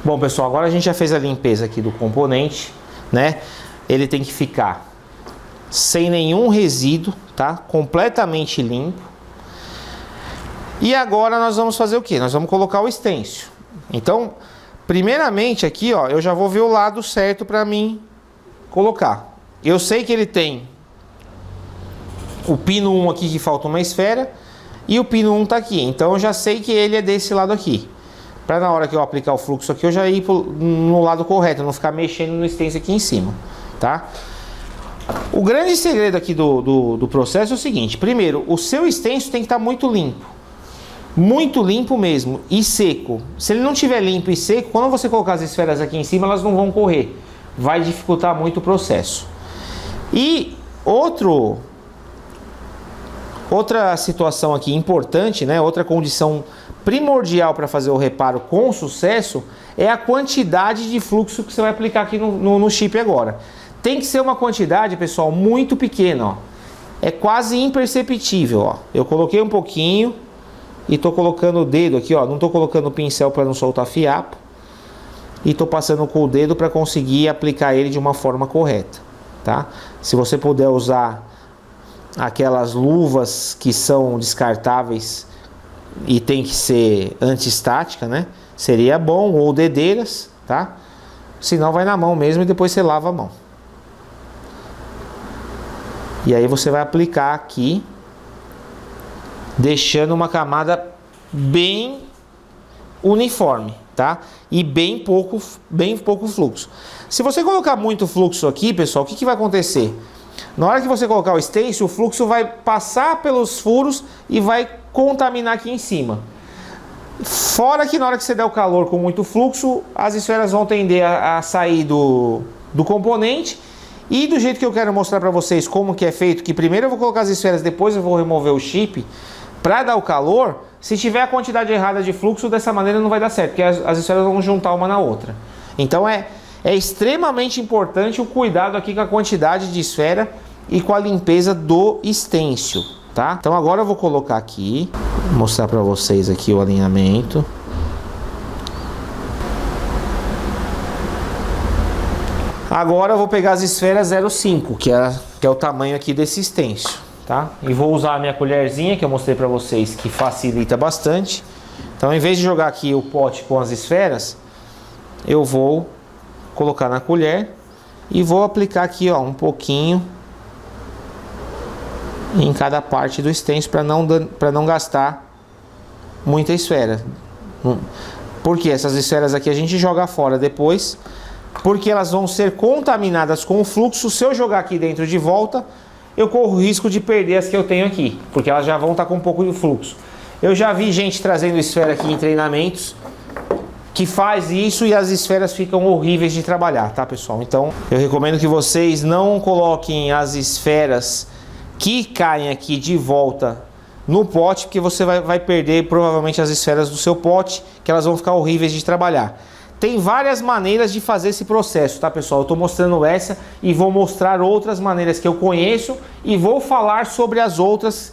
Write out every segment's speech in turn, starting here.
Bom, pessoal, agora a gente já fez a limpeza aqui do componente, né? Ele tem que ficar sem nenhum resíduo, tá? Completamente limpo. E agora nós vamos fazer o que? Nós vamos colocar o stencil. Então, primeiramente aqui, ó, eu já vou ver o lado certo para mim colocar. Eu sei que ele tem o pino 1 aqui que falta uma esfera e o pino 1 tá aqui. Então eu já sei que ele é desse lado aqui. Para na hora que eu aplicar o fluxo aqui, eu já ir no lado correto, não ficar mexendo no stencil aqui em cima, tá? O grande segredo aqui do processo é o seguinte. Primeiro, o seu stencil tem que estar muito limpo. Muito limpo mesmo e seco. Se ele não tiver limpo e seco, quando você colocar as esferas aqui em cima, elas não vão correr. Vai dificultar muito o processo. E outra situação aqui importante, né? Outra condição primordial para fazer o reparo com sucesso é a quantidade de fluxo que você vai aplicar aqui no chip agora. Tem que ser uma quantidade, pessoal, muito pequena, ó. É quase imperceptível, ó. Eu coloquei um pouquinho e tô colocando o dedo aqui, ó. Não tô colocando o pincel para não soltar fiapo. E tô passando com o dedo para conseguir aplicar ele de uma forma correta, tá? Se você puder usar aquelas luvas que são descartáveis e tem que ser anti-estática, né? Seria bom, ou dedeiras, tá? Senão vai na mão mesmo e depois você lava a mão. E aí você vai aplicar aqui, deixando uma camada bem uniforme, tá? E bem pouco fluxo. Se você colocar muito fluxo aqui, pessoal, o que vai acontecer? Na hora que você colocar o stencil, o fluxo vai passar pelos furos e vai contaminar aqui em cima. Fora que na hora que você der o calor com muito fluxo, as esferas vão tender a sair do componente. E do jeito que eu quero mostrar para vocês como que é feito, que primeiro eu vou colocar as esferas, depois eu vou remover o chip, para dar o calor, se tiver a quantidade errada de fluxo, dessa maneira não vai dar certo, porque as esferas vão juntar uma na outra. Então é extremamente importante o cuidado aqui com a quantidade de esfera e com a limpeza do stencil, tá? Então agora eu vou colocar aqui, mostrar para vocês aqui o alinhamento. Agora eu vou pegar as esferas 0,5, que é o tamanho aqui desse stencil, tá? E vou usar a minha colherzinha que eu mostrei para vocês, que facilita bastante. Então, em vez de jogar aqui o pote com as esferas, eu vou colocar na colher e vou aplicar aqui, ó, um pouquinho em cada parte do stencil para não gastar muita esfera. Porque essas esferas aqui a gente joga fora depois, porque elas vão ser contaminadas com o fluxo. Se eu jogar aqui dentro de volta, eu corro o risco de perder as que eu tenho aqui, porque elas já vão estar com um pouco de fluxo. Eu já vi gente trazendo esfera aqui em treinamentos que faz isso e as esferas ficam horríveis de trabalhar, tá, pessoal? Então eu recomendo que vocês não coloquem as esferas que caem aqui de volta no pote, porque você vai perder provavelmente as esferas do seu pote, que elas vão ficar horríveis de trabalhar. Tem várias maneiras de fazer esse processo, tá, pessoal? Eu estou mostrando essa e vou mostrar outras maneiras que eu conheço e vou falar sobre as outras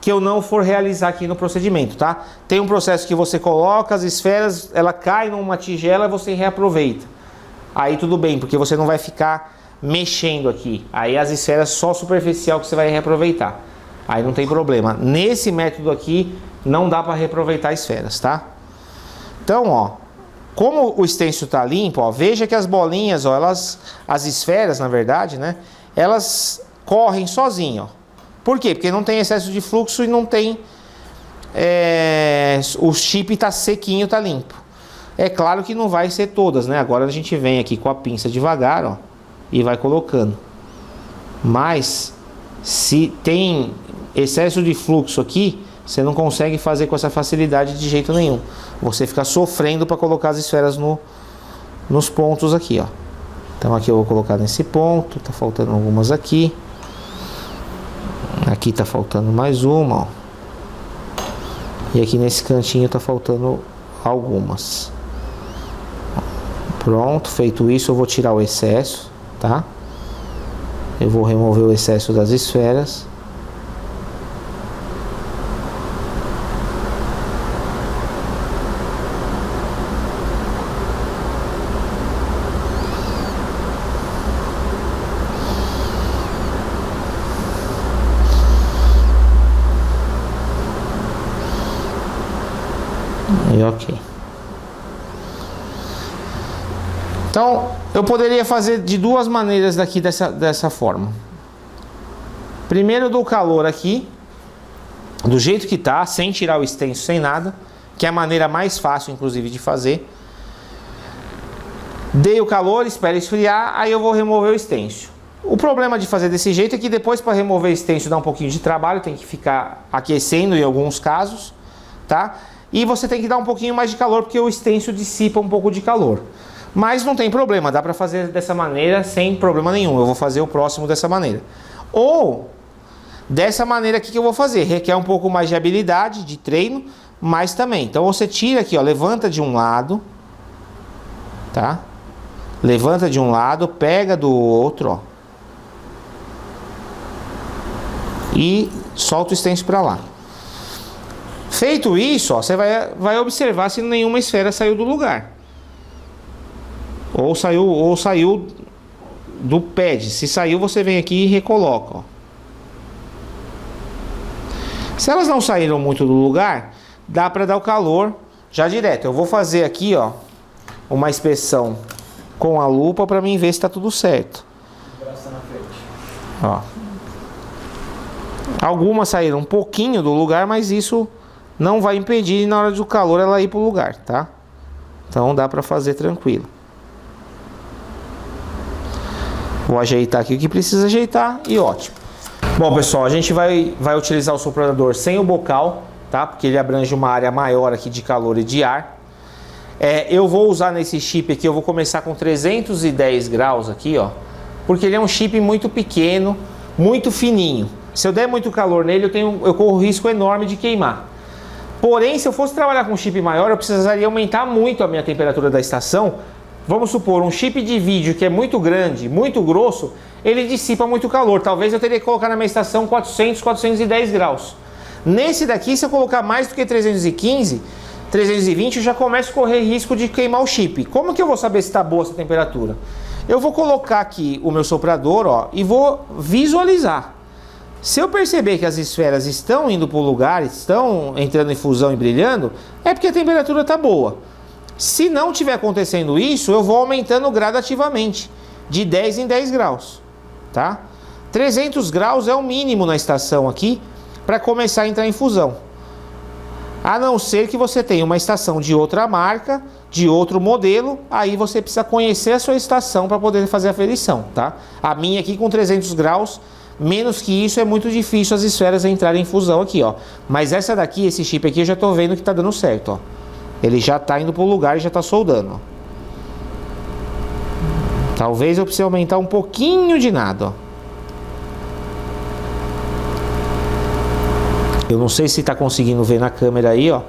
que eu não for realizar aqui no procedimento, tá? Tem um processo que você coloca as esferas, ela cai numa tigela e você reaproveita. Aí tudo bem, porque você não vai ficar mexendo aqui. Aí as esferas só superficial que você vai reaproveitar. Aí não tem problema. Nesse método aqui não dá para reaproveitar esferas, tá? Então, ó, como o stencil tá limpo, ó, veja que as bolinhas, ó, as esferas, na verdade, né, elas correm sozinho, ó. Por quê? Porque não tem excesso de fluxo e não tem... o chip tá sequinho, tá limpo. É claro que não vai ser todas, né? Agora a gente vem aqui com a pinça devagar, ó, e vai colocando. Mas, se tem excesso de fluxo aqui, você não consegue fazer com essa facilidade de jeito nenhum. Você fica sofrendo para colocar as esferas nos pontos aqui, ó. Então aqui eu vou colocar nesse ponto, tá faltando algumas aqui. Aqui tá faltando mais uma, ó. E aqui nesse cantinho tá faltando algumas. Pronto, feito isso eu vou tirar o excesso, tá? Eu vou remover o excesso das esferas. E ok. Então, eu poderia fazer de duas maneiras daqui dessa forma. Primeiro eu dou calor aqui, do jeito que tá, sem tirar o extenso, sem nada, que é a maneira mais fácil, inclusive, de fazer. Dei o calor, espero esfriar, aí eu vou remover o extenso. O problema de fazer desse jeito é que depois, para remover o extenso, dá um pouquinho de trabalho, tem que ficar aquecendo em alguns casos, tá? E você tem que dar um pouquinho mais de calor, porque o extenso dissipa um pouco de calor. Mas não tem problema, dá para fazer dessa maneira sem problema nenhum. Eu vou fazer o próximo dessa maneira. Ou dessa maneira aqui que eu vou fazer. Requer um pouco mais de habilidade, de treino, mas também. Então você tira aqui, ó, levanta de um lado, tá? Levanta de um lado, pega do outro, ó. E solta o extenso para lá. Feito isso, ó, você vai observar se nenhuma esfera saiu do lugar. Ou saiu do pad. Se saiu, você vem aqui e recoloca, ó. Se elas não saíram muito do lugar, dá para dar o calor já direto. Eu vou fazer aqui, ó, uma inspeção com a lupa para mim ver se está tudo certo. Ó. Algumas saíram um pouquinho do lugar, mas isso não vai impedir na hora do calor ela ir para o lugar, tá? Então dá para fazer tranquilo. Vou ajeitar aqui o que precisa ajeitar e ótimo. Bom, pessoal, a gente vai utilizar o soprador sem o bocal, tá? Porque ele abrange uma área maior aqui de calor e de ar. Eu vou usar nesse chip aqui, eu vou começar com 310 graus aqui, ó. Porque ele é um chip muito pequeno, muito fininho. Se eu der muito calor nele, eu corro risco enorme de queimar. Porém, se eu fosse trabalhar com um chip maior, eu precisaria aumentar muito a minha temperatura da estação. Vamos supor, um chip de vídeo que é muito grande, muito grosso, ele dissipa muito calor. Talvez eu teria que colocar na minha estação 400, 410 graus. Nesse daqui, se eu colocar mais do que 315, 320, eu já começo a correr risco de queimar o chip. Como que eu vou saber se está boa essa temperatura? Eu vou colocar aqui o meu soprador, ó, e vou visualizar. Se eu perceber que as esferas estão indo para o lugar, estão entrando em fusão e brilhando, é porque a temperatura está boa. Se não estiver acontecendo isso, eu vou aumentando gradativamente, de 10 em 10 graus, tá? 300 graus é o mínimo na estação aqui, para começar a entrar em fusão. A não ser que você tenha uma estação de outra marca, de outro modelo, aí você precisa conhecer a sua estação para poder fazer a aferição, tá? A minha aqui com 300 graus, menos que isso é muito difícil as esferas entrarem em fusão aqui, ó. Mas essa daqui, esse chip aqui, eu já tô vendo que tá dando certo, ó. Ele já tá indo pro lugar e já tá soldando, ó. Talvez eu precise aumentar um pouquinho de nada, ó. Eu não sei se tá conseguindo ver na câmera aí, ó.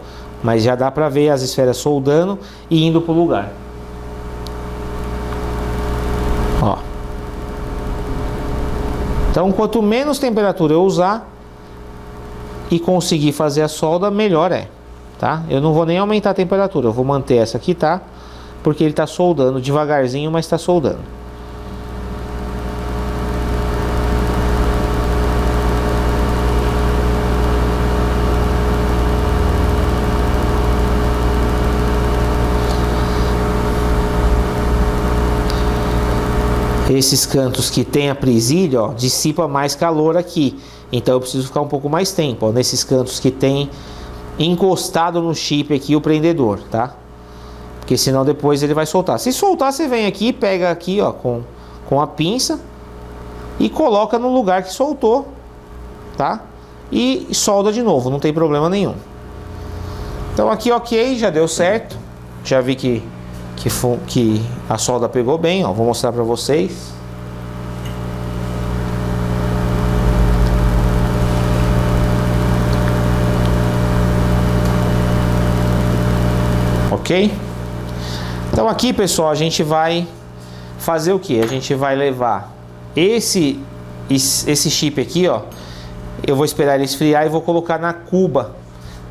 Mas já dá pra ver as esferas soldando e indo pro lugar. Ó. Então, quanto menos temperatura eu usar e conseguir fazer a solda, melhor é, tá? Eu não vou nem aumentar a temperatura, eu vou manter essa aqui, tá? Porque ele tá soldando devagarzinho, mas tá soldando. Esses cantos que tem a presilha, ó, dissipa mais calor aqui. Então eu preciso ficar um pouco mais tempo, ó, nesses cantos que tem encostado no chip aqui o prendedor, tá? Porque senão depois ele vai soltar. Se soltar, você vem aqui, pega aqui, ó, com a pinça e coloca no lugar que soltou, tá? E solda de novo, não tem problema nenhum. Então aqui ok, já deu certo. Já vi que a solda pegou bem, ó. Vou mostrar para vocês. Ok? Então aqui, pessoal, a gente vai fazer o que? A gente vai levar esse chip aqui, ó. Eu vou esperar ele esfriar e vou colocar na cuba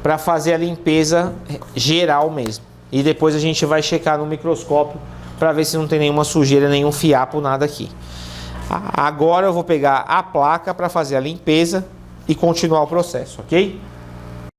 para fazer a limpeza geral mesmo. E depois a gente vai checar no microscópio para ver se não tem nenhuma sujeira, nenhum fiapo, nada aqui. Agora eu vou pegar a placa para fazer a limpeza e continuar o processo, ok?